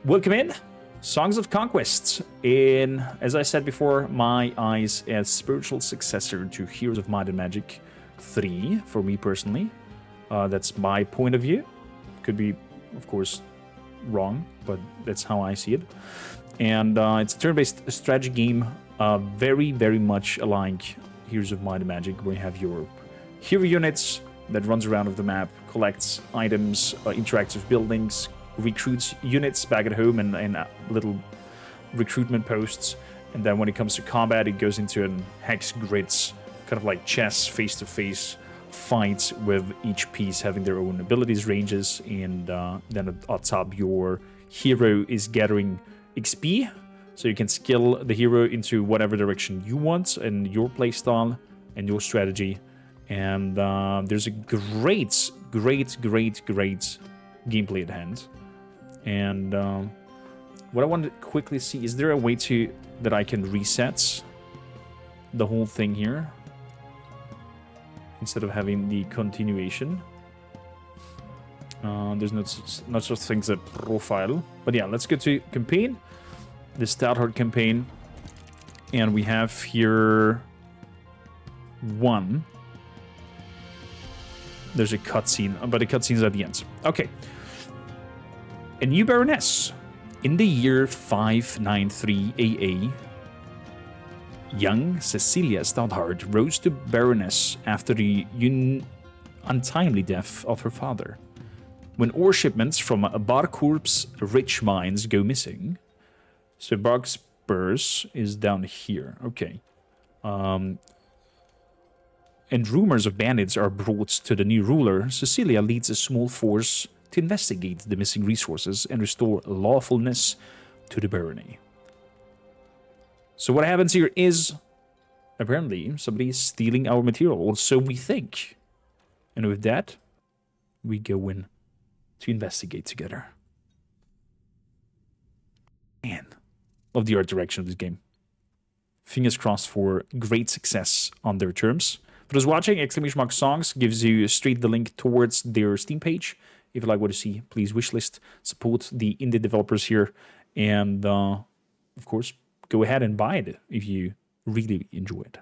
Welcome in, Songs of Conquest. In, as I said before, my eyes as spiritual successor to Heroes of Might and Magic 3, for me personally. That's my point of view. Could be, of course, wrong, but that's how I see it. And it's a turn-based strategy game, very, very much alike Heroes of Might and Magic, where you have your hero units that runs around of the map, collects items, interacts with buildings, recruits units back at home and little recruitment posts. And then when it comes to combat, it goes into an hex grids, kind of like chess, face-to-face fights with each piece having their own abilities, ranges, and then at top your hero is gathering XP, so you can skill the hero into whatever direction you want and your playstyle and your strategy. And there's a great gameplay at hand. And what I want to quickly see, is there a way that I can reset the whole thing here instead of having the continuation? There's not such things as profile. But yeah, let's go to campaign, the Stoutheart campaign. And we have here one. There's a cutscene, but the cutscene's at the end. Okay. A new Baroness. In the year 593 AA, young Cecilia Stoutheart rose to Baroness after the untimely death of her father. When ore shipments from Barkorp's rich mines go missing, so Barkspurs is down here. Okay. And rumors of bandits are brought to the new ruler. Cecilia leads a small force to investigate the missing resources and restore lawfulness to the barony. So what happens here is, apparently, somebody is stealing our material, or so we think. And with that, we go in to investigate together. Man, love the art direction of this game. Fingers crossed for great success on their terms. For those watching, !songs gives you straight the link towards their Steam page. If you like what you see, please wishlist, support the indie developers here, and of course, go ahead and buy it if you really enjoy it.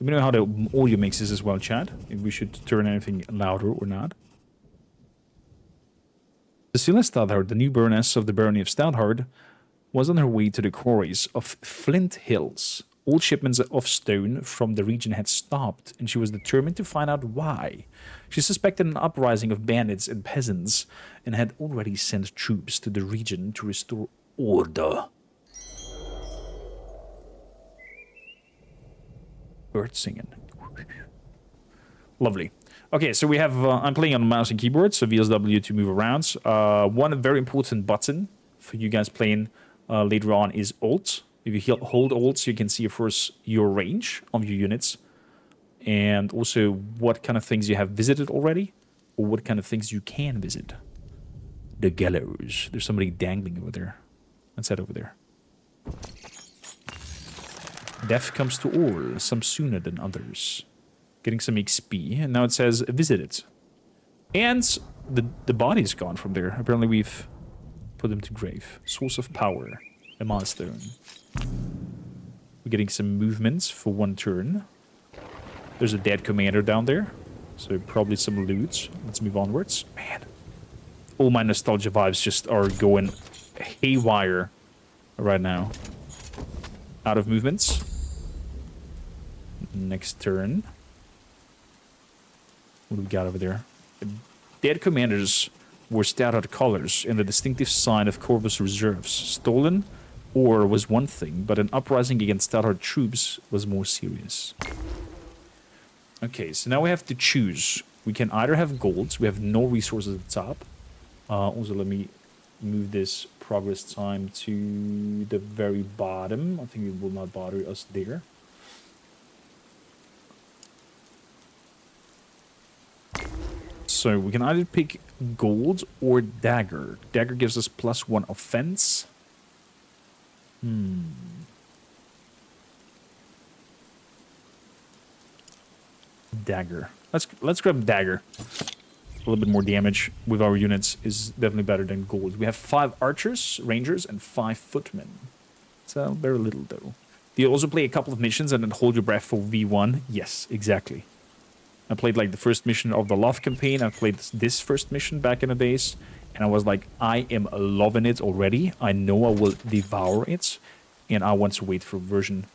Let me know how the audio mixes as well, chat, if we should turn anything louder or not. Cecilia Stoutheart, the new Baroness of the Barony of Stoutheart, was on her way to the quarries of Flint Hills. All shipments of stone from the region had stopped, and she was determined to find out why. She suspected an uprising of bandits and peasants, and had already sent troops to the region to restore order. Birds singing. Lovely. Okay, so we have, I'm playing on mouse and keyboard, so VSW to move around. One very important button for you guys playing later on is Alt. If you hold Alt, you can see, of course, your range of your units. And also what kind of things you have visited already, or what kind of things you can visit. The gallows. There's somebody dangling over there. Let's head over there. Death comes to all, some sooner than others. Getting some XP, and now it says visited. And the body is gone from there. Apparently we've put them to grave. Source of power. A milestone. We're getting some movements for one turn. There's a dead commander down there. So probably some loot. Let's move onwards. Man. All my nostalgia vibes just are going haywire right now. Out of movements. Next turn. What do we got over there? Dead commanders wore Stoutheart colors and the distinctive sign of Corvus Reserves. Stolen ore was one thing, but an uprising against Stoutheart troops was more serious. Okay, so now we have to choose. We can either have golds. We have no resources at the top. Also, let me move this progress time to the very bottom. I think it will not bother us there. So we can either pick gold or dagger. Dagger gives us +1 offense. Dagger. Let's grab dagger. A little bit more damage with our units is definitely better than gold. We have 5 archers, rangers, and 5 footmen. It's very little though. Do you also play a couple of missions and then hold your breath for V1? Yes, exactly. I played like the first mission of the Love campaign. I played this first mission back in the days. And I was like, I am loving it already. I know I will devour it. And I want to wait for version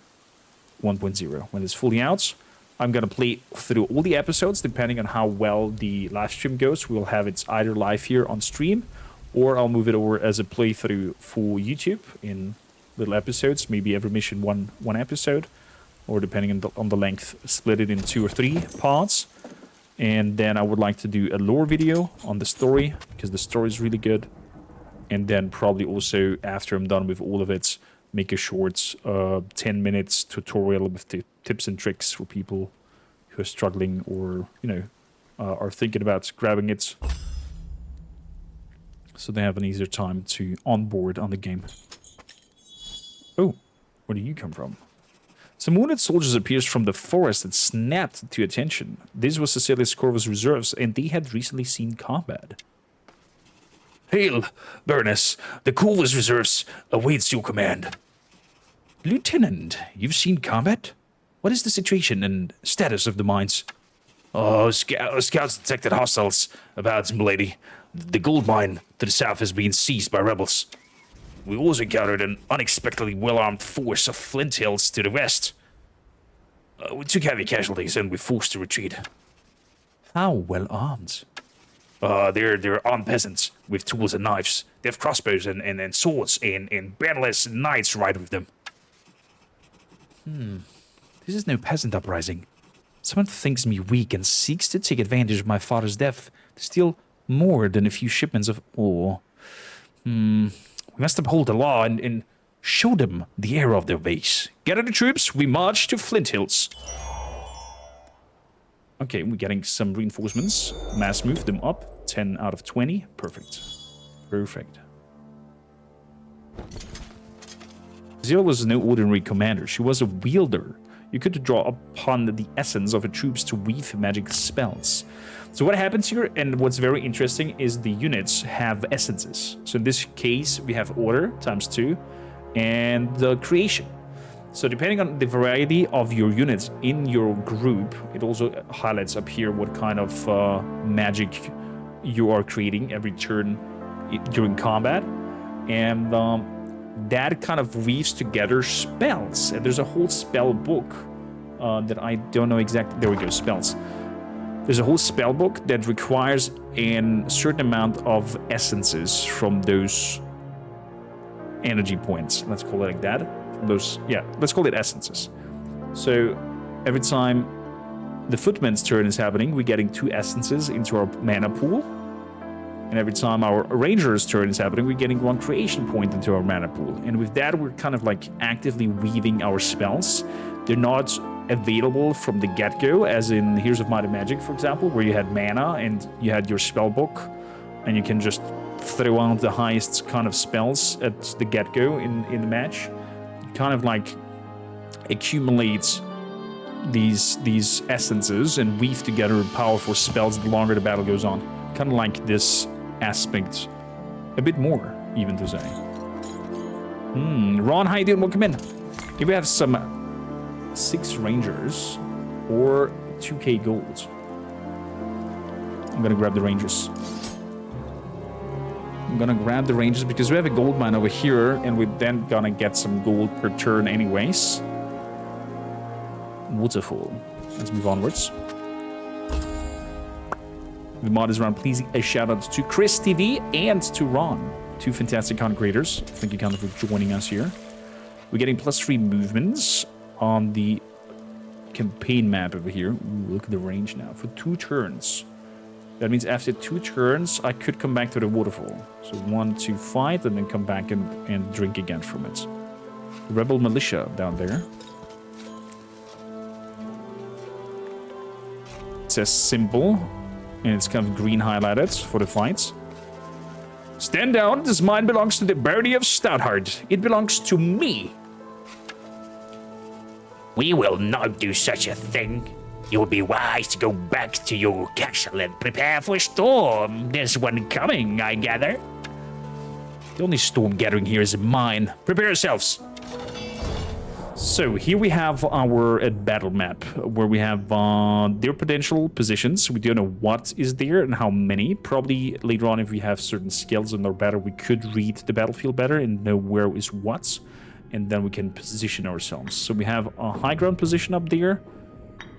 1.0. When it's fully out, I'm going to play through all the episodes, depending on how well the live stream goes. We'll have it either live here on stream, or I'll move it over as a playthrough for YouTube in little episodes, maybe every mission one episode, or depending on the length, split it in 2 or 3 parts. And then I would like to do a lore video on the story, because the story is really good. And then probably also, after I'm done with all of it, make a short 10 minutes tutorial with the tips and tricks for people who are struggling or, you know, are thinking about grabbing it, so they have an easier time to onboard on the game. Oh, where do you come from? Some wounded soldiers appears from the forest and snapped to attention. This was Cecilius Corvus' reserves, and they had recently seen combat. Hail, Burnus. The Corvus reserves awaits your command. Lieutenant, you've seen combat? What is the situation and status of the mines? Oh, scouts detected hostiles about, milady. The gold mine to the south has been seized by rebels. We also encountered an unexpectedly well-armed force of flint hills to the west. We took heavy casualties and we're forced to retreat. How well armed? They're armed peasants with tools and knives. They have crossbows and swords and bannerless knights ride with them. This is no peasant uprising. Someone thinks me weak and seeks to take advantage of my father's death to steal more than a few shipments of ore. We must uphold the law and show them the error of their ways. Gather the troops, we march to Flint Hills. Okay, we're getting some reinforcements. Mass move them up. 10 out of 20. Perfect. Perfect. Zilla was no ordinary commander. She was a wielder. You could draw upon the essence of her troops to weave magic spells. So what happens here, and what's very interesting, is the units have essences. So in this case, we have order ×2 and the creation. So depending on the variety of your units in your group, it also highlights up here what kind of magic you are creating every turn during combat. And that kind of weaves together spells. And there's a whole spell book that I don't know exactly. There we go, spells. There's a whole spell book that requires a certain amount of essences from those energy points. Let's call it like that. Let's call it essences. So every time the footman's turn is happening, we're getting 2 essences into our mana pool. And every time our ranger's turn is happening, we're getting 1 creation point into our mana pool. And with that, we're kind of like actively weaving our spells. They're not available from the get-go, as in Heroes of Might and Magic, for example, where you had mana and you had your spell book, and you can just throw out the highest kind of spells at the get-go in the match. You kind of like accumulate these essences and weave together powerful spells the longer the battle goes on. Kind of like this aspect a bit more, even to say. Ron, how you doing? Welcome in. Here we have some 6 rangers or 2k gold. I'm gonna grab the rangers. Because we have a gold mine over here, and we're then gonna get some gold per turn anyways. Waterfall. Let's move onwards. The mod is around. Please a shout out to Chris TV and to Ron, 2 fantastic content creators. Thank you kind of for joining us here. We're getting +3 movements on the campaign map over here. Ooh, look at the range now for 2 turns. That means after 2 turns, I could come back to the waterfall. So 1 to fight and then come back and drink again from it. The rebel militia down there. It says symbol, and it's kind of green highlighted for the fights. Stand down. This mine belongs to the Barony of Stoutheart. It belongs to me. We will not do such a thing. It would be wise to go back to your castle and prepare for a storm. There's one coming, I gather. The only storm gathering here is mine. Prepare yourselves. So here we have our battle map, where we have their potential positions. We don't know what is there and how many. Probably later on, if we have certain skills in our battle, we could read the battlefield better and know where is what. And then we can position ourselves. So we have a high ground position up there,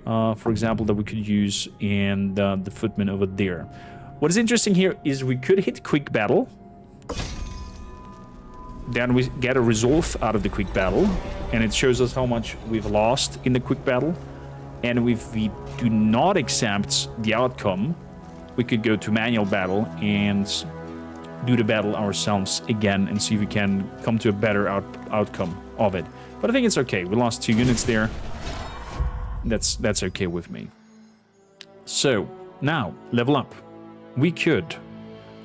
for example, that we could use, and the footmen over there. What is interesting here is we could hit quick battle. Then we get a resolve out of the quick battle, and it shows us how much we've lost in the quick battle. And if we do not accept the outcome, we could go to manual battle and do the battle ourselves again and see if we can come to a better outcome of it. But I think it's okay. We lost 2 units there. That's okay with me. So now level up. We could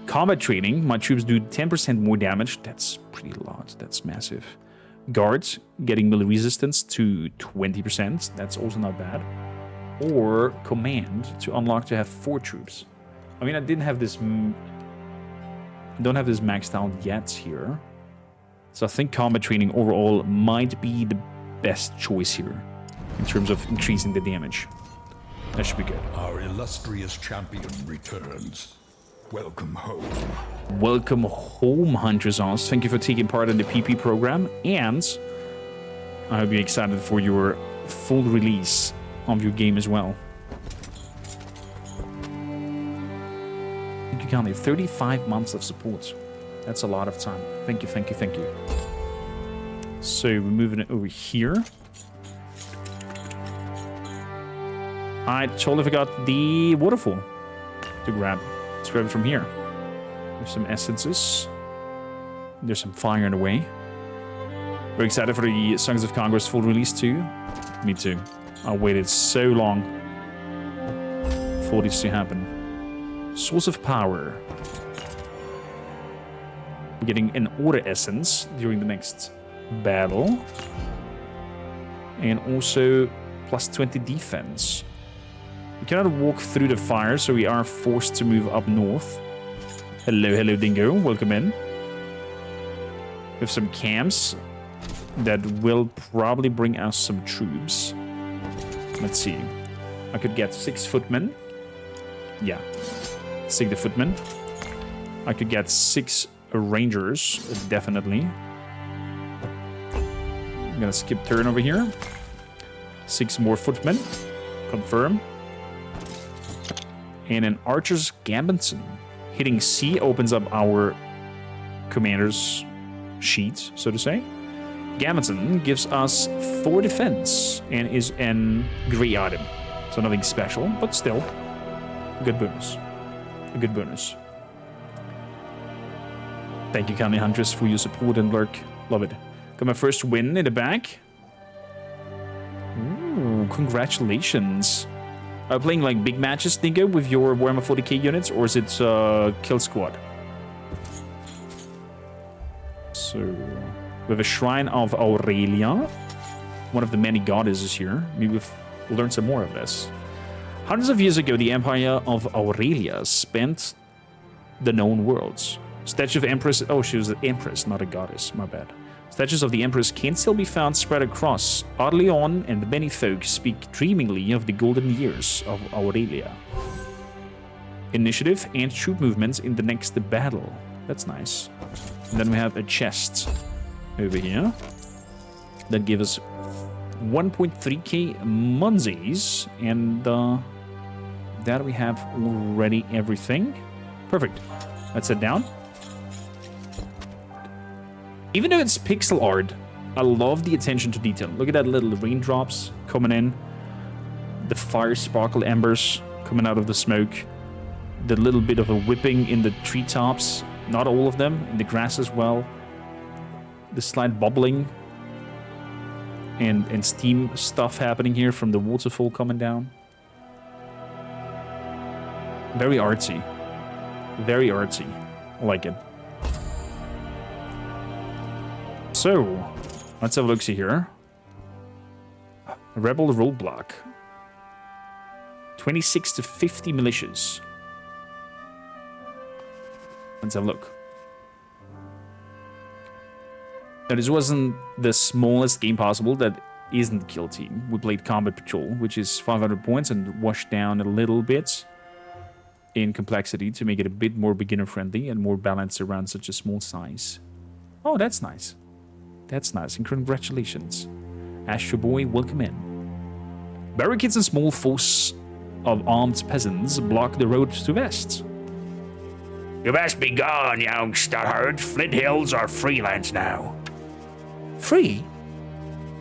combat training. My troops do 10% more damage. That's pretty a lot. That's massive. Guards getting melee resistance to 20%. That's also not bad. Or command to unlock to have 4 troops. I mean, I didn't have this. Don't have this maxed out yet here. So I think combat training overall might be the best choice here in terms of increasing the damage. That should be good. Our illustrious champion returns. Welcome home. Welcome home, Hunters. Thank you for taking part in the PP program, and I hope you're excited for your full release of your game as well. Thank you, County. 35 months of support. That's a lot of time. Thank you, thank you, thank you. So we're moving it over here. I totally forgot the waterfall to grab. Let's grab it from here. There's some essences. There's some fire in the way. We're excited for the Songs of Conquest full release too. Me too. I waited so long for this to happen. Source of power. We're getting an order essence during the next battle. And also plus 20 defense. We cannot walk through the fire, so we are forced to move up north. Hello, hello, Dingo. Welcome in. We have some camps that will probably bring us some troops. Let's see. I could get 6 footmen. Yeah. 6 the footmen. I could get 6 rangers, definitely. I'm gonna skip turn over here. 6 more footmen. Confirm. And an archer's gambison. Hitting C opens up our commander's sheet, so to say. Gambison gives us 4 defense and is an gray item. So nothing special, but still a good bonus. A good bonus. Thank you, County Huntress, for your support and lurk. Love it. Got my first win in the back. Ooh, congratulations. Are you playing like big matches, Dingo, with your Warhammer 40k units, or is it Kill Squad? So, we have a Shrine of Aurelia, one of the many goddesses here. Maybe we'll learn some more of this. Hundreds of years ago, the Empire of Aurelia spent the known worlds. Statue of Empress. Oh, she was an empress, not a goddess. My bad. Statues of the Empress can still be found spread across. Arleon and many folk speak dreamingly of the golden years of Aurelia. Initiative and troop movements in the next battle. That's nice. And then we have a chest over here that gives us 1.3k munzies, and that we have already everything. Perfect. Let's head down. Even though it's pixel art, I love the attention to detail. Look at that little raindrops coming in. The fire sparkle embers coming out of the smoke. The little bit of a whipping in the treetops. Not all of them. In the grass as well. The slight bubbling. And steam stuff happening here from the waterfall coming down. Very artsy. Very artsy. I like it. So, let's have a look-see here. Rebel roadblock. 26 to 50 militias. Let's have a look. Now, this wasn't the smallest game possible that isn't Kill Team. We played Combat Patrol, which is 500 points and washed down a little bit in complexity to make it a bit more beginner-friendly and more balanced around such a small size. Oh, that's nice. That's nice, and congratulations. Astro Boy, welcome in. Barricades and small force of armed peasants block the road to West. You best be gone, young Stoutheart. Flint Hills are free lands now. Free?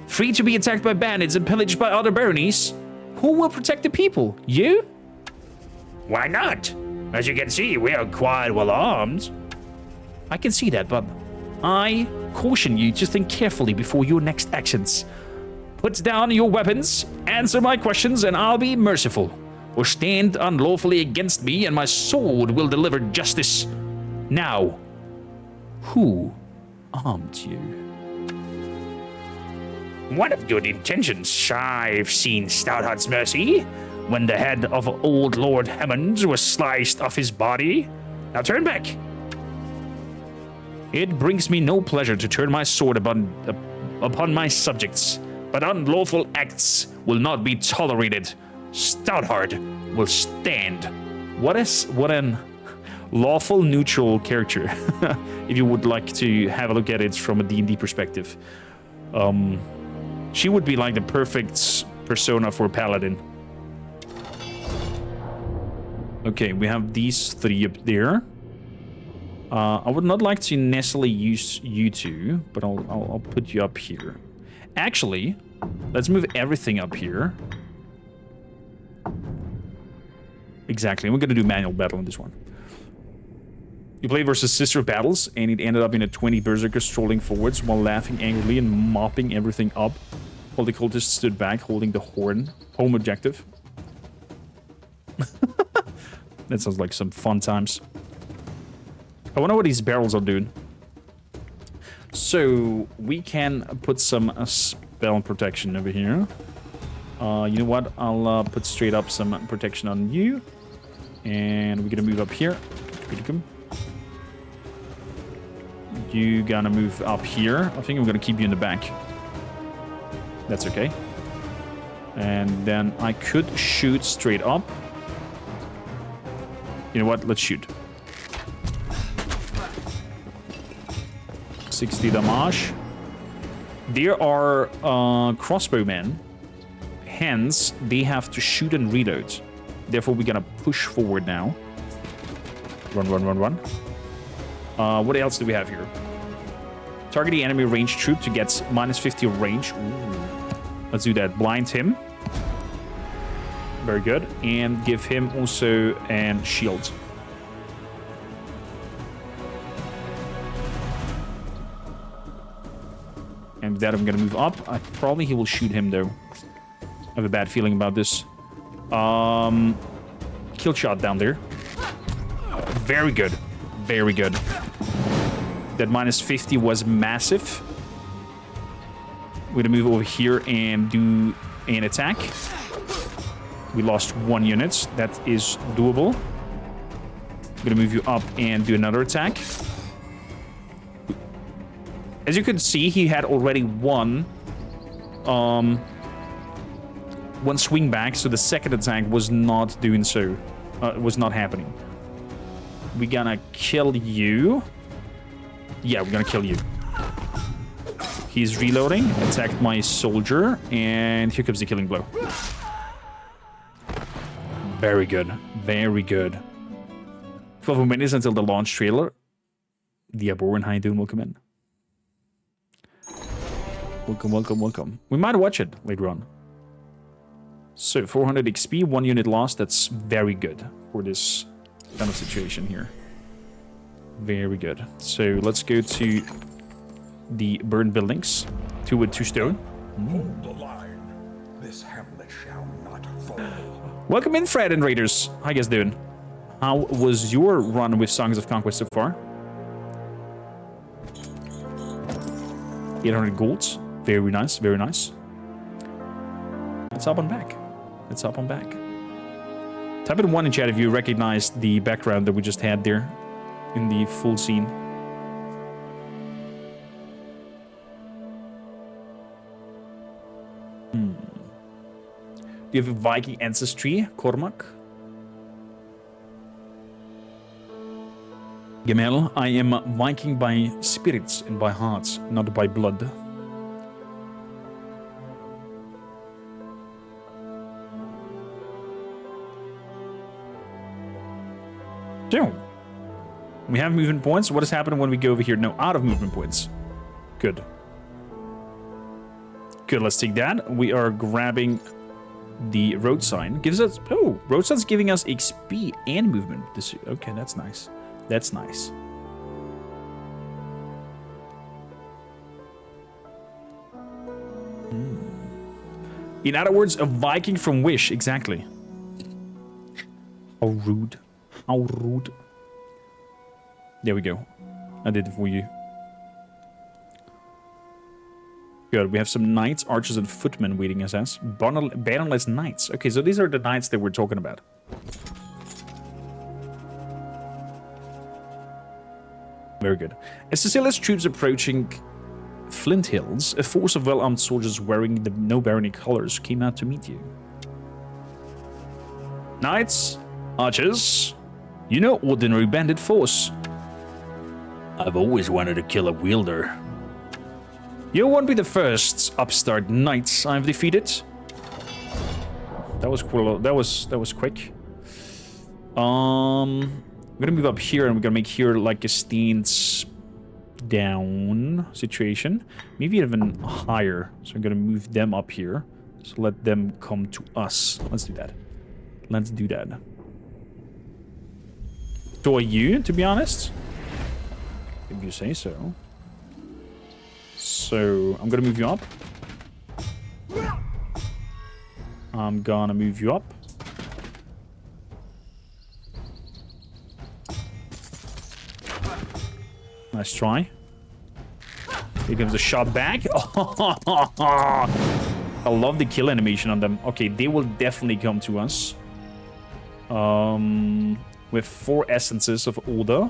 Free to be attacked by bandits and pillaged by other baronies? Who will protect the people? You? Why not? As you can see, we are quite well armed. I can see that, but I caution you to think carefully before your next actions. Put down your weapons, answer my questions, and I'll be merciful. Or stand unlawfully against me, and my sword will deliver justice. Now, who armed you? One of good intentions. I've seen Stoutheart's mercy when the head of old Lord Hammond was sliced off his body. Now turn back. It brings me no pleasure to turn my sword upon my subjects, but unlawful acts will not be tolerated. Stoutheart will stand. What an lawful neutral character, if you would like to have a look at it from a D&D perspective. She would be like the perfect persona for Paladin. Okay, we have these three up there. I would not like to necessarily use you two, but I'll put you up here. Actually, let's move everything up here. Exactly, we're gonna do manual battle on this one. You played versus Sister Battles, and it ended up in a 20 berserkers strolling forwards while laughing angrily and mopping everything up, while the cultists stood back holding the horn. Home objective. That sounds like some fun times. I wonder what these barrels are doing. So, we can put some spell protection over here. You know what? I'll put straight up some protection on you. And we're gonna move up here. You gonna move up here. I think I'm gonna keep you in the back. That's okay. And then I could shoot straight up. You know what? Let's shoot. 60 damage. There are crossbowmen. Hence, they have to shoot and reload. Therefore, we're gonna push forward now. Run, run, run, run. What else do we have here? Target the enemy ranged troop to get minus 50 range. Ooh. Let's do that. Blind him. Very good. And give him also an shield. And with that, I'm gonna move up. Probably he will shoot him, though. I have a bad feeling about this. Kill shot down there. Very good. Very good. That minus 50 was massive. We're gonna move over here and do an attack. We lost 1 unit. That is doable. I'm gonna move you up and do another attack. As you can see, he had already one swing back, so the second attack was not doing so. Was not happening. We're gonna kill you. Yeah, we're gonna kill you. He's reloading, attacked my soldier, and here comes the killing blow. Very good. Very good. 12 more minutes until the launch trailer. The Abor and how you doing? Welcome in. Welcome, welcome, welcome. We might watch it later on. So, 400 XP, 1 unit lost. That's very good for this kind of situation here. Very good. So, let's go to the burned buildings. 2 wood, 2 stone. Hold the line. This hamlet shall not fall. Welcome in, Fred and Raiders. How you guys doing? How was your run with Songs of Conquest so far? 800 golds. Very nice, very nice. Let's hop on back. Let's hop on back. Type in 1 in chat if you recognize the background that we just had there in the full scene. Do you have a Viking ancestry, Cormac? Gemel, I am Viking by spirits and by hearts, not by blood. So, we have movement points. What is happening when we go over here? No, out of movement points. Good. Good, let's take that. We are grabbing the road sign. Gives us... Oh, road sign's giving us XP and movement. Okay, that's nice. That's nice. In other words, a Viking from Wish. Exactly. How rude. How rude. There we go. I did it for you. Good. We have some knights, archers, and footmen waiting us as. Bannerless knights. Okay, so these are the knights that we're talking about. Very good. As Cecilia's troops approaching Flint Hills, a force of well-armed soldiers wearing the no barony colors came out to meet you. Knights, archers, you're no ordinary bandit force. I've always wanted to kill a wielder. You won't be the first upstart knights I've defeated. That was cool. That was quick. I'm gonna move up here, and we're gonna make here like a stance down situation. Maybe even higher. So I'm gonna move them up here. So let them come to us. Let's do that. Let's do that. So are you, to be honest? If you say so. So, I'm gonna move you up. I'm gonna move you up. Nice try. Here comes a shot back. I love the kill animation on them. Okay, they will definitely come to us. With 4 essences of order.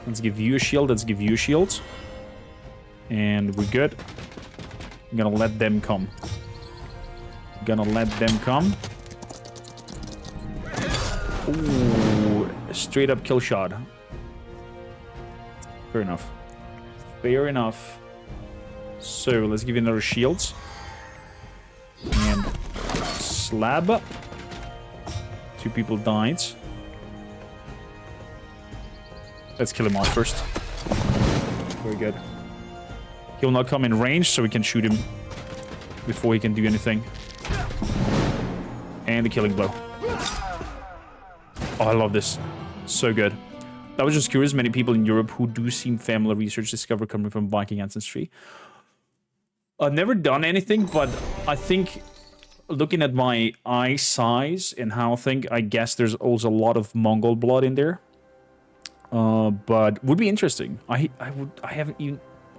Let's give you a shield. Let's give you a shield. And we're good. I'm gonna let them come. Gonna let them come. Ooh, straight up kill shot. Fair enough. Fair enough. So let's give you another shield. And slab. 2 people died. Let's kill him off first. Very good. He'll not come in range, so we can shoot him before he can do anything. And the killing blow. Oh, I love this. So good. I was just curious, many people in Europe who do seem family research discover coming from Viking ancestry. I've never done anything, but I think looking at my eye size and how I think, I guess there's also a lot of Mongol blood in there. But would be interesting. I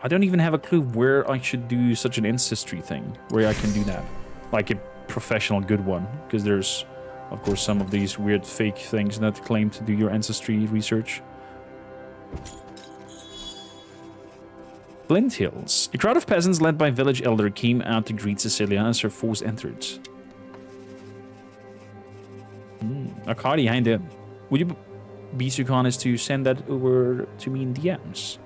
don't even have a clue where I should do such an ancestry thing, where I can do that, like a professional good one, because there's, of course, some of these weird fake things that claim to do your ancestry research. Flint Hills. A crowd of peasants led by village elder came out to greet Cecilia as her force entered. Arkady, hi there. Would you be so kind as to send that over to me in DMs?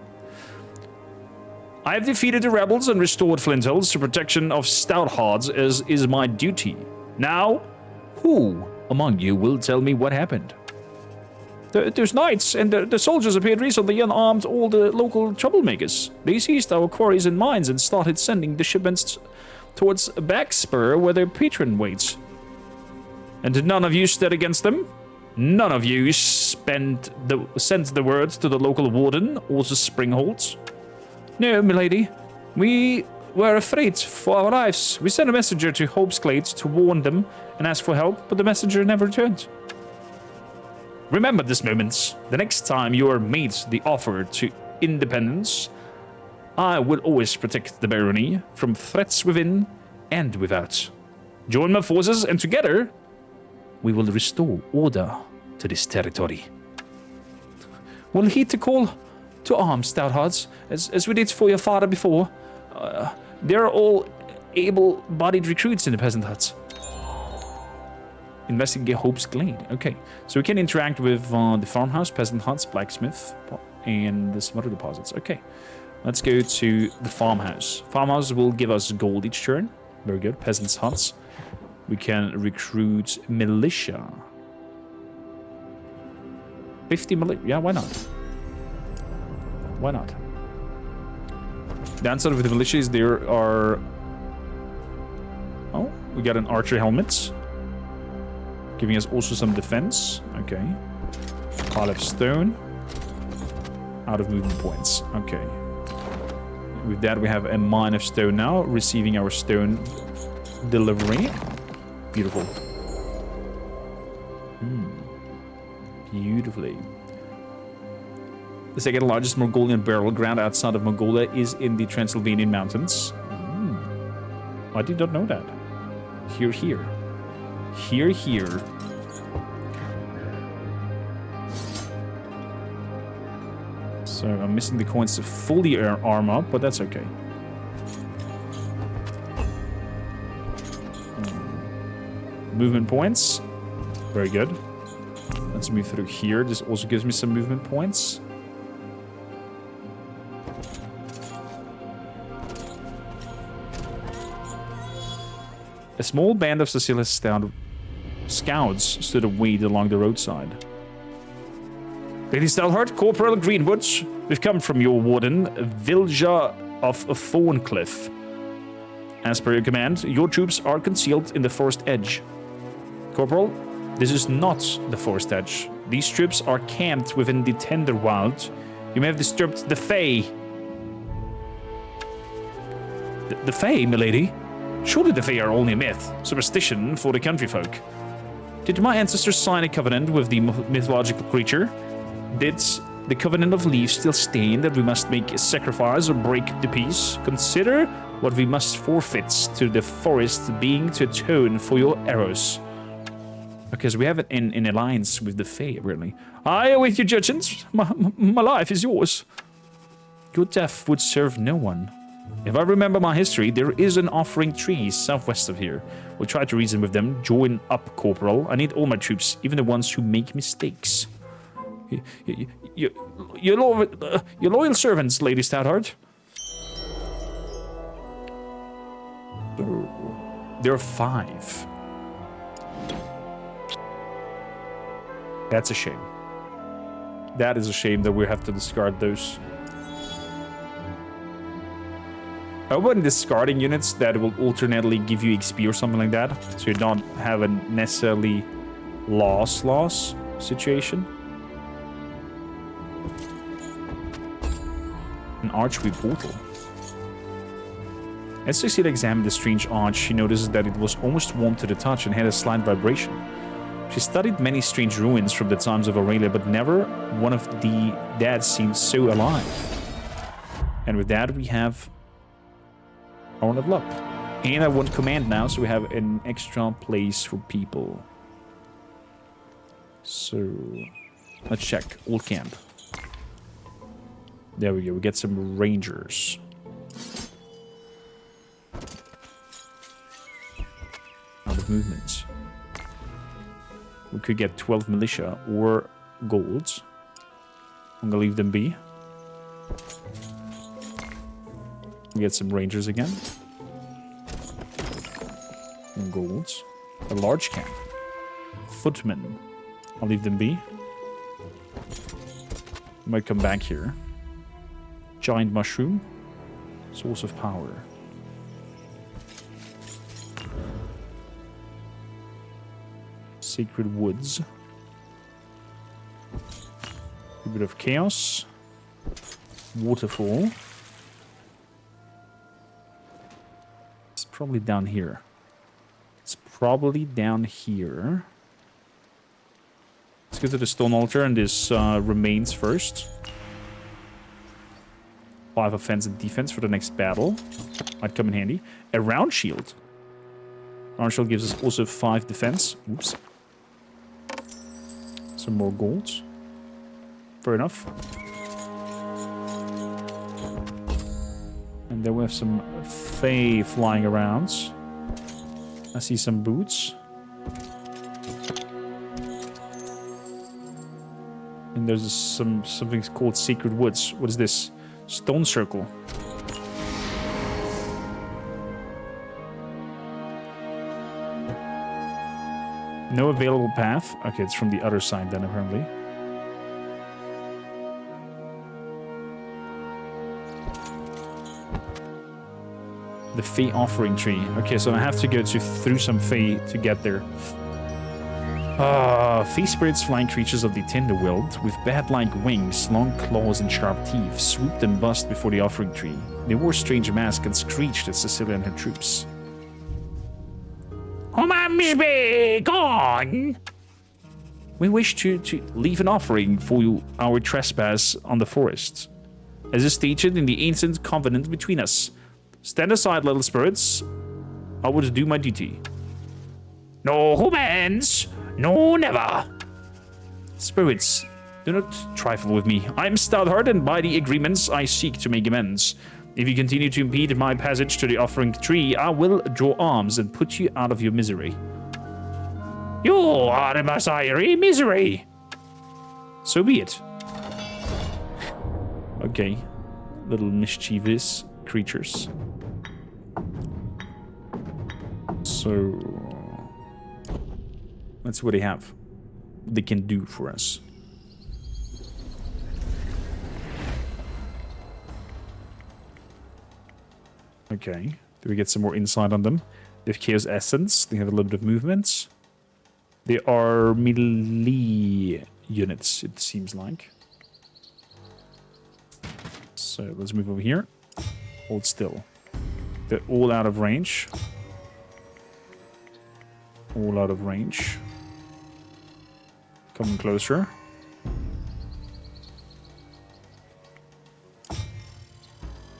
I have defeated the rebels and restored Flint Hills to protection of Stoutheart, as is my duty. Now, who among you will tell me what happened? There's knights, and the soldiers appeared recently and armed all the local troublemakers. They seized our quarries and mines and started sending the shipments towards Backspur, where their patron waits. And none of you stood against them? None of you sent the word to the local warden or to Springholt? No, milady. We were afraid for our lives. We sent a messenger to Hobsclade to warn them and ask for help, but the messenger never returned. Remember this moment. The next time you are made the offer to independence, I will always protect the barony from threats within and without. Join my forces, and together we will restore order to this territory. We'll heed the call to arms, Stouthearts, as we did for your father before. They're all able-bodied recruits in the peasant huts. Investigate Hope's Glade. Okay, so we can interact with the farmhouse, peasant huts, blacksmith, and some other deposits. Okay, let's go to the farmhouse. Farmhouse will give us gold each turn. Very good. Peasants' huts. We can recruit militia. 50 militia. Yeah, why not? Why not? Downside of the militia is there are... Oh, we got an archer helmet. Giving us also some defense. Okay. Pile of stone. Out of movement points. Okay. With that, we have a mine of stone now. Receiving our stone delivery. Beautiful. Beautifully. The second largest Mongolian burial ground outside of Mongolia is in the Transylvanian mountains. I did not know that. Here, here. Here, here. So I'm missing the coins to fully arm up, but that's okay. Movement points. Very good. Let's move through here. This also gives me some movement points. A small band of Cecilia's scouts stood awaited along the roadside. Lady Stoutheart, Corporal Greenwood, we've come from your warden, Vilja of Thorncliffe. As per your command, your troops are concealed in the forest edge. Corporal, this is not the forest edge. These troops are camped within the Tender Wild. You may have disturbed the Fae. The Fae, milady? Surely the Fae are only a myth, superstition for the country folk. Did my ancestors sign a covenant with the mythological creature? Did the covenant of leaves still stand that we must make a sacrifice or break the peace? Consider what we must forfeit to the forest being to atone for your arrows. Okay, so we have it in alliance with the Fae, really. I await your judgments. My life is yours. Your death would serve no one. If I remember my history, there is an offering tree southwest of here. We'll try to reason with them. Join up, Corporal. I need all my troops, even the ones who make mistakes. Your loyal servants, Lady Stoutheart. There are 5. That's a shame. That is a shame that we have to discard those. I wouldn't discarding units that will alternately give you XP or something like that, so you don't have a necessarily loss situation. An archway portal. As Cecilia examined the strange arch, she notices that it was almost warm to the touch and had a slight vibration. She studied many strange ruins from the times of Aurelia, but never one of the dead seemed so alive. And with that, we have our level up. And I want command now, so we have an extra place for people. So, let's check. Old camp. There we go. We get some rangers. Out of movements. We could get 12 militia or golds. I'm gonna leave them be. We get some rangers again. And golds. A large camp. Footmen. I'll leave them be. Might come back here. Giant mushroom. Source of power. Sacred woods. A bit of chaos. Waterfall. It's probably down here. It's probably down here. Let's go to the stone altar and this remains first. 5 offense and defense for the next battle. Might come in handy. A round shield. Round shield gives us also 5 defense. Oops. Some more gold. Fair enough. And then we have some Fae flying around. I see some boots. And there's something called Secret Woods. What is this? Stone Circle. No available path. Okay, it's from the other side then, apparently. The Fae Offering Tree. Okay, so I have to go through some Fae to get there. Fae spirits, flying creatures of the Tinderworld, with bat-like wings, long claws, and sharp teeth, swooped and buzzed before the offering tree. They wore strange masks and screeched at Cecilia and her troops. HOMM3, gone! We wish to leave an offering for our trespass on the forest, as is stated in the ancient covenant between us. Stand aside, little spirits. I would do my duty. No humans! No, never! Spirits, do not trifle with me. I am Stoutheart, and by the agreements I seek to make amends. If you continue to impede my passage to the offering tree, I will draw arms and put you out of your misery. You are the Messiah misery! So be it. Okay. Little mischievous creatures. So let's see what they have. What they can do for us. Okay. Do we get some more insight on them? They have Chaos Essence. They have a little bit of movement. They are melee units, it seems like. So let's move over here. Hold still. They're all out of range. All out of range. Coming closer.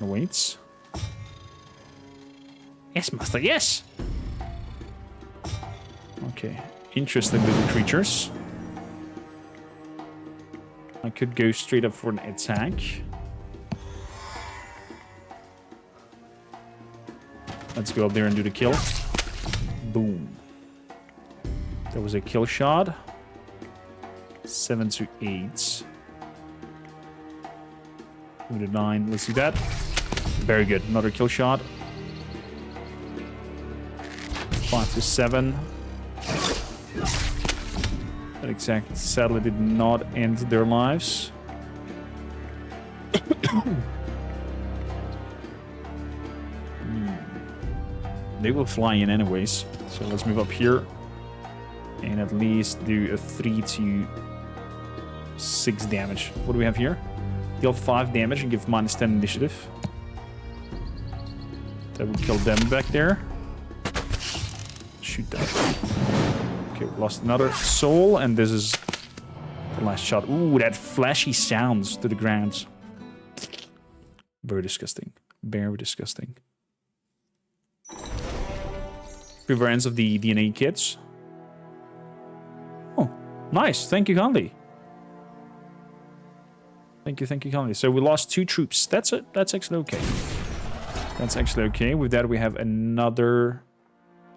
Awaits. Yes, master, yes! Okay. Interesting little creatures. I could go straight up for an attack. Let's go up there and do the kill. Boom. There was a kill shot. 7 to 8. 2 to 9. Let's do that. Very good. Another kill shot. 5 to 7. That exact sadly did not end their lives. They will fly in anyways. So let's move up here. And at least do a 3 to 6 damage. What do we have here? Deal 5 damage and give minus 10 initiative. That would kill them back there. Shoot them. Okay, we lost another soul, and this is the last shot. Ooh, that flashy sounds to the ground. Very disgusting. Very disgusting. Prevalence of the DNA kits. Oh, nice. Thank you kindly. Thank you kindly. So we lost 2 troops. That's it. That's actually okay. That's actually okay. With that, we have another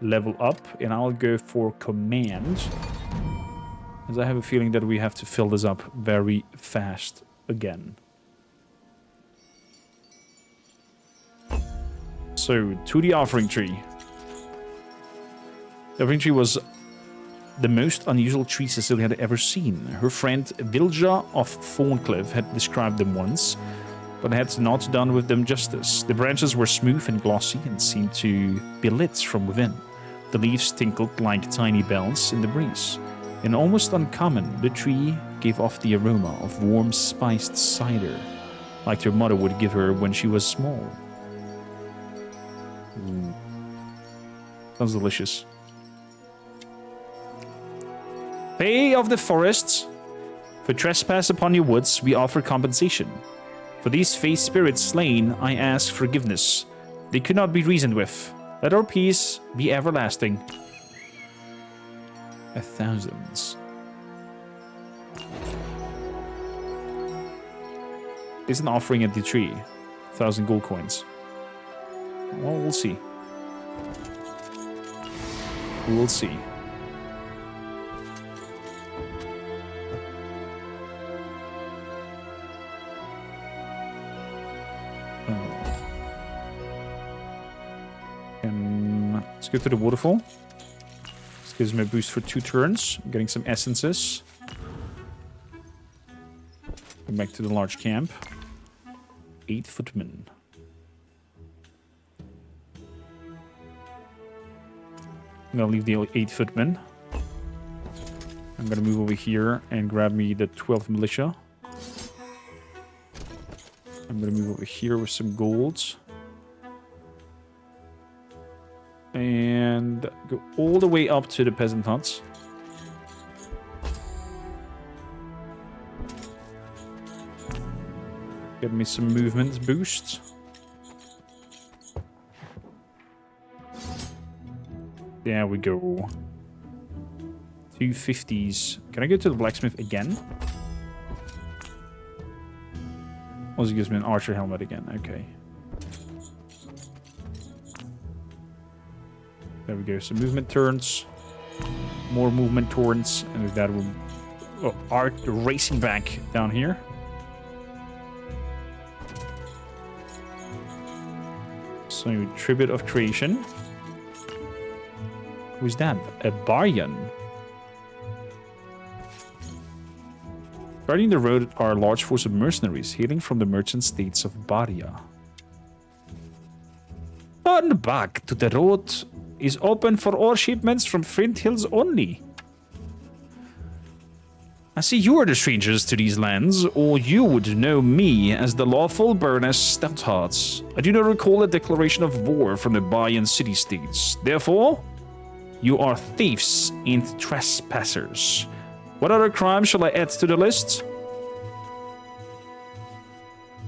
level up, and I'll go for command, as I have a feeling that we have to fill this up very fast again. So, to the offering tree. The offering tree was the most unusual tree Cecilia had ever seen. Her friend Vilja of Thorncliff had described them once, but had not done with them justice. The branches were smooth and glossy and seemed to be lit from within. The leaves tinkled like tiny bells in the breeze. And almost uncommon, the tree gave off the aroma of warm spiced cider, like her mother would give her when she was small. Sounds delicious. Fae of the forests, for trespass upon your woods, we offer compensation. For these Fae spirits slain, I ask forgiveness. They could not be reasoned with. Let our peace be everlasting. 1,000. is an offering at the tree. 1,000 gold coins. Well, we'll see. We will see. Let's go to the waterfall. This gives me a boost for 2 turns. I'm getting some essences. Go back to the large camp. 8 footmen. I'm gonna leave the 8 footmen. I'm gonna move over here and grab me the 12 militia. I'm gonna move over here with some golds. And go all the way up to the peasant huts. Get me some movement boost. There we go. 250s. Can I go to the blacksmith again? Also gives me an archer helmet again. Okay. There we go. Some movement turns. More movement turns. And with that, we'll art racing back down here. So, Tribute of Creation. Who's that? A Barian. Guarding the road are a large force of mercenaries hailing from the merchant states of Baria. Turn back to the road is open for all shipments from Flint Hills only. I see you are the strangers to these lands, or you would know me as the lawful Baroness Stoutheart. I do not recall a declaration of war from the Bayan city-states. Therefore, you are thieves and trespassers. What other crime shall I add to the list?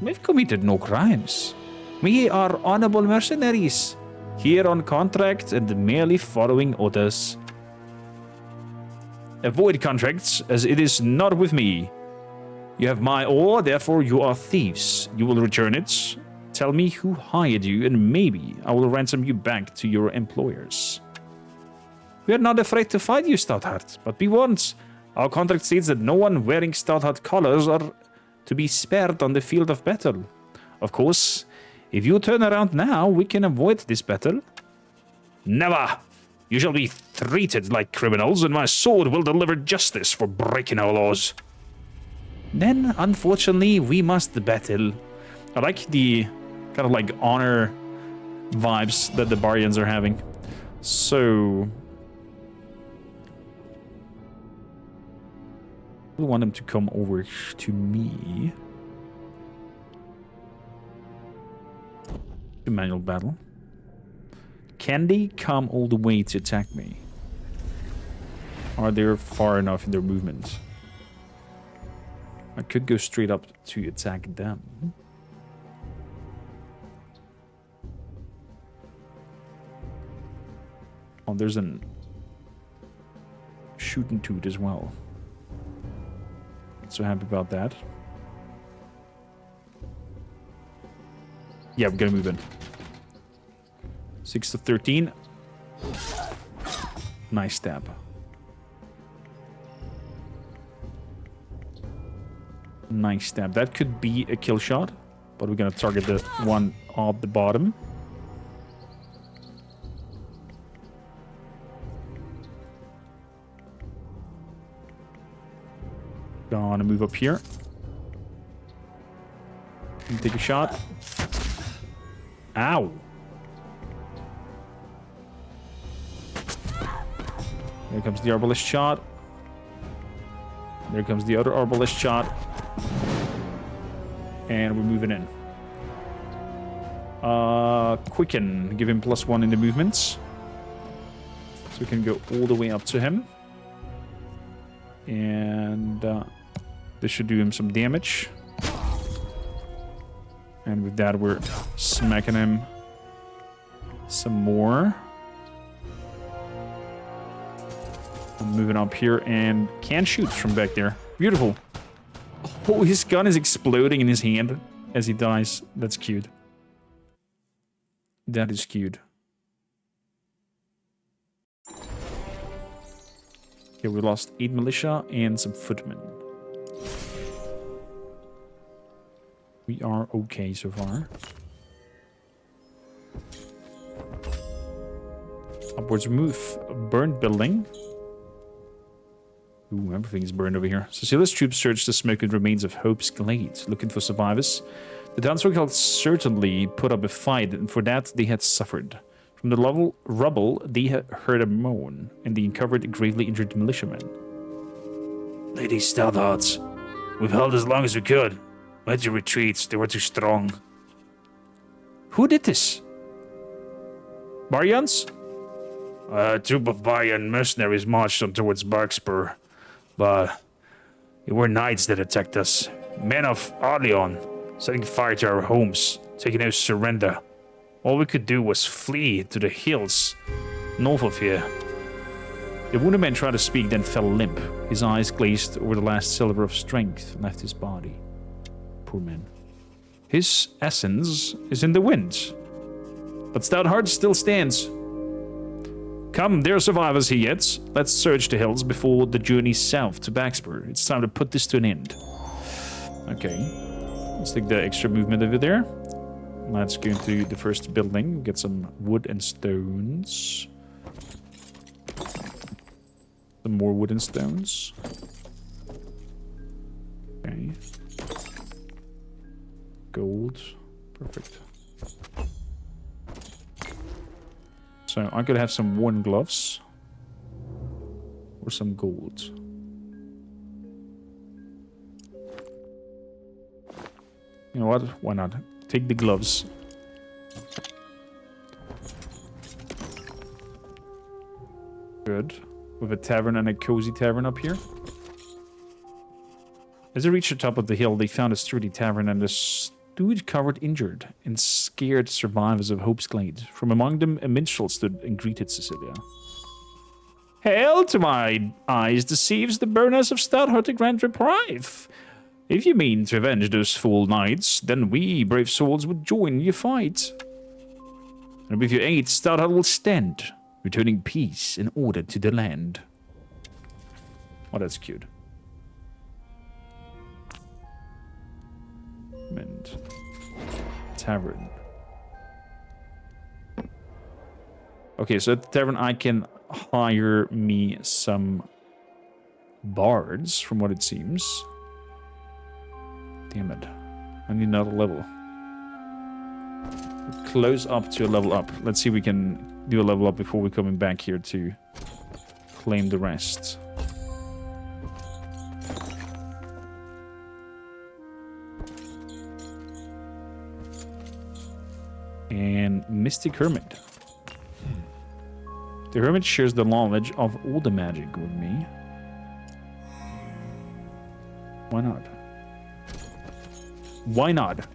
We've committed no crimes. We are honorable mercenaries, here on contract and merely following orders. Avoid contracts, as it is not with me. You have my ore, therefore you are thieves. You will return it. Tell me who hired you, and maybe I will ransom you back to your employers. We are not afraid to fight you, Stoutheart, but be warned. Our contract states that no one wearing Stoutheart colors are to be spared on the field of battle. Of course, if you turn around now, we can avoid this battle. Never! You shall be treated like criminals, and my sword will deliver justice for breaking our laws. Then, unfortunately, we must battle. I like the kind of like honor vibes that the Barians are having. So, we want them to come over to me. To manual battle. Can they come all the way to attack me? Are they far enough in their movement? I could go straight up to attack them. Oh, there's an shooting toot as well. Not so happy about that. Yeah, we're gonna move in. 6 to 13. Nice stab. Nice stab. That could be a kill shot, but we're gonna target the one at the bottom. Gonna move up here. And take a shot. Ow. There comes the arbalist shot. There comes the other arbalist shot. And we're moving in. Quicken. Give him +1 in the movements. So we can go all the way up to him. And this should do him some damage. And with that, we're smacking him some more. I'm moving up here and can shoot from back there. Beautiful. Oh, his gun is exploding in his hand as he dies. That's cute. That is cute. Okay, we lost 8 militia and some footmen. We are okay so far. Upwards move. Burned building. Ooh, everything is burned over here. Cecilia's troops searched the smoke and remains of Hope's Glade, looking for survivors. The townsfolk had certainly put up a fight, and for that they had suffered. From the rubble, they had heard a moan, and they uncovered a gravely injured militiaman. Lady Stoutheart, we've held as long as we could. We had to retreat, they were too strong. Who did this? Baryons? A troop of Baryan mercenaries marched on towards Barkspur, but it were knights that attacked us. Men of Arleon, setting fire to our homes, taking no surrender. All we could do was flee to the hills north of here. The wounded man tried to speak, then fell limp. His eyes glazed over the last sliver of strength and left his body. Poor man. His essence is in the wind. But Stoutheart still stands. Come, there are survivors here yet. Let's search the hills before the journey south to Baxper. It's time to put this to an end. Okay. Let's take the extra movement over there. Let's go into the first building. Get some wood and stones. Some more wood and stones. Okay. Gold. Perfect. So I could have some worn gloves. Or some gold. You know what? Why not? Take the gloves. Good. With a tavern and a cozy tavern up here. As they reached the top of the hill, they found a sturdy tavern and a stewed covered injured and scared survivors of Hope's Glade. From among them, a minstrel stood and greeted Cecilia. Hail to my eyes deceives the burners of Stoutheart a grand reprieve. If you mean to avenge those foul knights, then we, brave souls, would join your fight. And with your aid, Stoutheart will stand, returning peace and order to the land. Oh, that's cute. And tavern. Okay, so at the tavern I can hire me some bards, from what it seems. Damn it. I need another level. Close up to a level up. Let's see if we can do a level up before we're coming back here to claim the rest. And Mystic Hermit. The Hermit shares the knowledge of all the magic with me. Why not? Why not?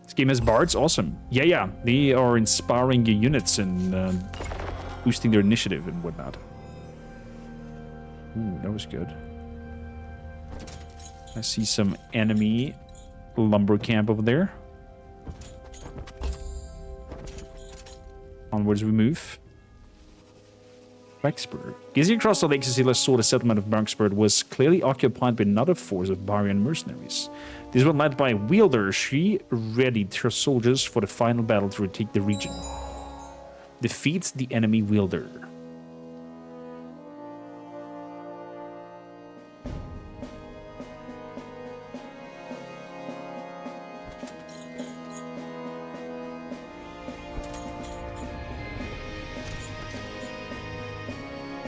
This game has bards? Awesome. Yeah. They are inspiring your units and boosting their initiative and whatnot. Ooh, that was good. I see some enemy lumber camp over there. Onwards we move. Baxper. Gazing across the lake, Cecilia saw the settlement of Baxper was clearly occupied by another force of Baryan mercenaries. These were led by a wielder. She readied her soldiers for the final battle to retake the region. Defeat the enemy wielder.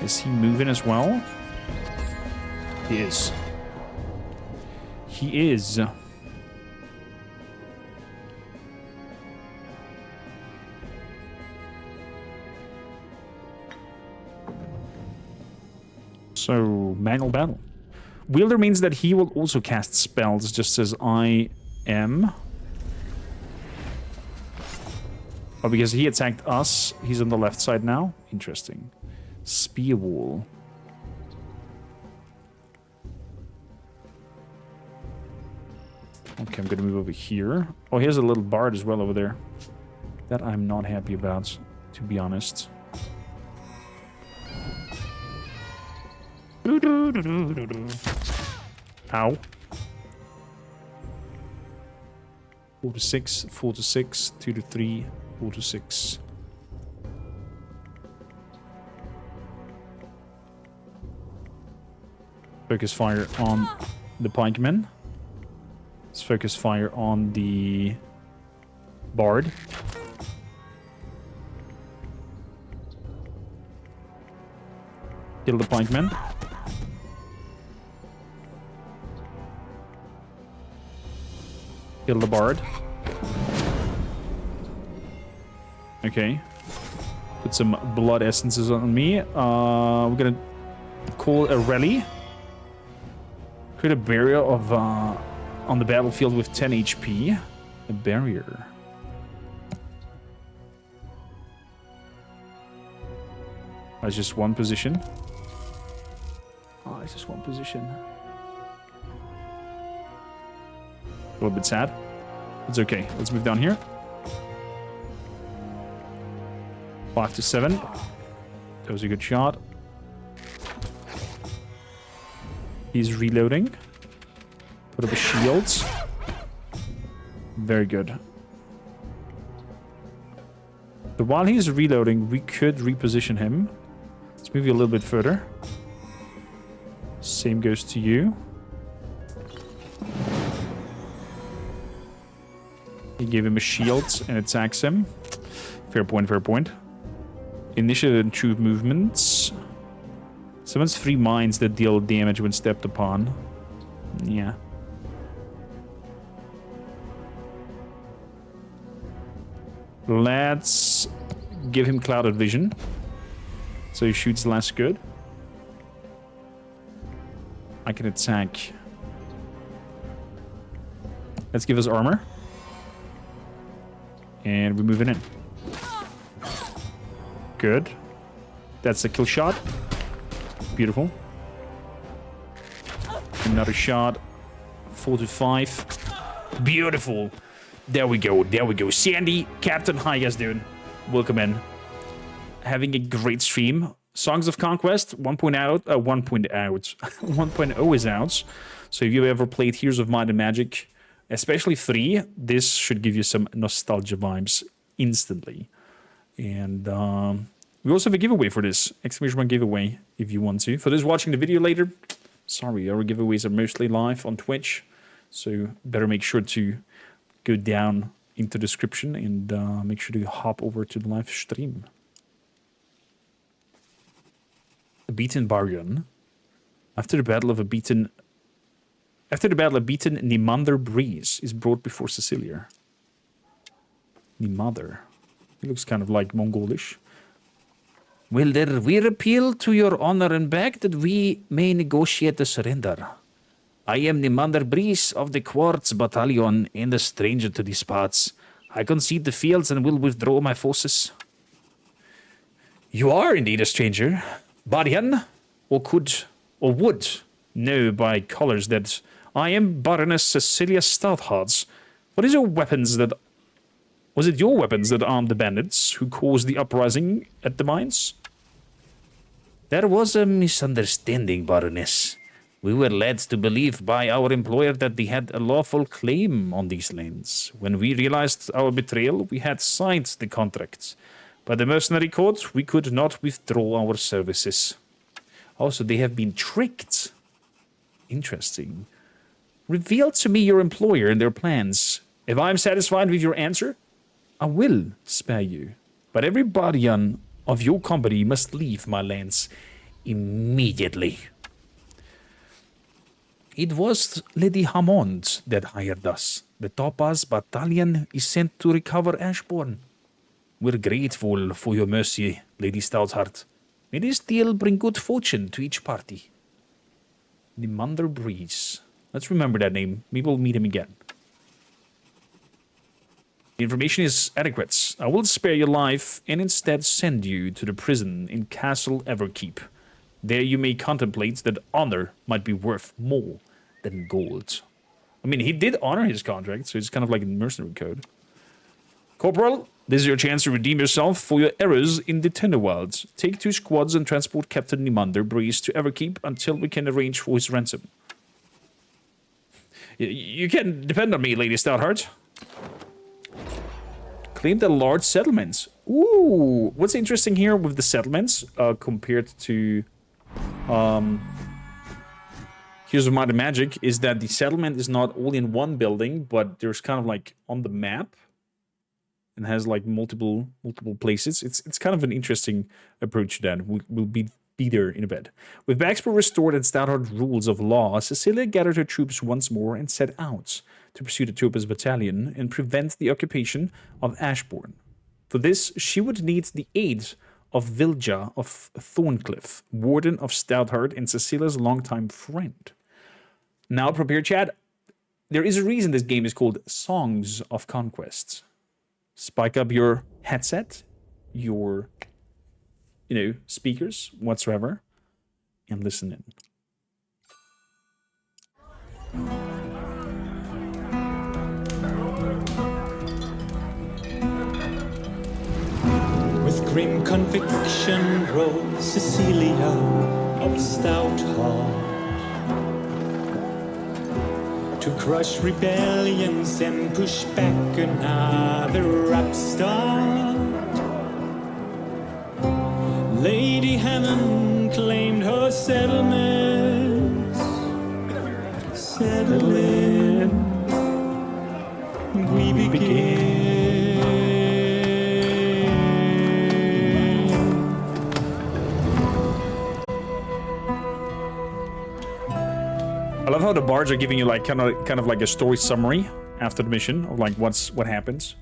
Is he moving as well? He is. He is. So, manual battle. Wielder means that he will also cast spells just as I am. But because he attacked us, he's on the left side now. Interesting. Spear wall. Okay, I'm gonna move over here. Oh, here's a little bard as well over there. That I'm not happy about, to be honest. Ow. 4 to 6, 4 to 6, 2 to 3, 4 to 6. Focus fire on the pikemen. Let's focus fire on the bard. Kill the pikemen. Kill the bard. Okay. Put some blood essences on me. We're gonna call a rally. Create a barrier of on the battlefield with 10 HP. A barrier. That's just one position. Oh, it's just one position. A little bit sad. It's okay. Let's move down here. 5 to 7. That was a good shot. He's reloading. Put up his shields. Very good. So while he's reloading, we could reposition him. Let's move you a little bit further. Same goes to you. He gave him a shield and attacks him. Fair point, fair point. Initiate and troop movements. Summons 3 mines that deal damage when stepped upon. Yeah. Let's give him clouded vision. So he shoots less good. I can attack. Let's give us armor. And we move it in. Good. That's a kill shot. Beautiful. Another shot. 4 to 5. Beautiful. There we go. There we go. Sandy, Captain, how you guys doing? Welcome in. Having a great stream. Songs of Conquest 1.0 1.0 is out. So if you ever played Heroes of Might and Magic, especially 3, this should give you some nostalgia vibes instantly. And we also have a giveaway for this. Exclamation mark giveaway if you want to. For those watching the video later, sorry, our giveaways are mostly live on Twitch. So better make sure to go down into the description and make sure to hop over to the live stream. A beaten Baryon. After the battle, a beaten Nimander Breeze is brought before Cecilia. Nimander. He looks kind of like Mongolish. Will there we appeal to your honor and beg that we may negotiate a surrender? I am Nimander Breeze of the Quartz Battalion and a stranger to these parts. I concede the fields and will withdraw my forces. You are indeed a stranger. Baryan, or would know by colors that I am Baroness Cecilia Stoutheart. What is your weapons that... Was it your weapons that armed the bandits who caused the uprising at the mines? There was a misunderstanding, Baroness. We were led to believe by our employer that they had a lawful claim on these lands. When we realized our betrayal, we had signed the contract. By the mercenary court, we could not withdraw our services. Also, they have been tricked. Interesting. Reveal to me your employer and their plans. If I am satisfied with your answer, I will spare you. But every Baryan of your company must leave my lands immediately. It was Lady Hammond that hired us. The Topaz Battalion is sent to recover Ashbourne. We're grateful for your mercy, Lady Stoutheart. May this deal bring good fortune to each party. Nimander Breeze. Let's remember that name. Maybe we'll meet him again. The information is adequate. I will spare your life and instead send you to the prison in Castle Everkeep. There you may contemplate that honor might be worth more than gold. I mean, he did honor his contract, so it's kind of like a mercenary code. Corporal, this is your chance to redeem yourself for your errors in the Tenderwilds. Take 2 squads and transport Captain Nimander Breeze to Everkeep until we can arrange for his ransom. You can depend on me, Lady Stoutheart. Claim the large settlements. Ooh, what's interesting here with the settlements compared to Heroes of Might and Magic is that the settlement is not all in one building, but there's kind of like on the map and has like multiple places. It's kind of an interesting approach to that. We'll be there in a bit. With Baxter restored and Stoutheart rules of law, Cecilia gathered her troops once more and set out to pursue the Topaz Battalion and prevent the occupation of Ashbourne. For this, she would need the aid of Vilja of Thorncliffe, Warden of Stoutheart and Cecilia's longtime friend. Now prepare, chat. There is a reason this game is called Songs of Conquest. Spike up your headset, your, speakers, whatsoever, and listen in. With grim conviction rose Cecilia of Stoutheart to crush rebellions and push back another upstart. Lady Hammond claimed her settlements. Settling, we begin. I love how the bards are giving you like kind of like a story summary after the mission of like what happens.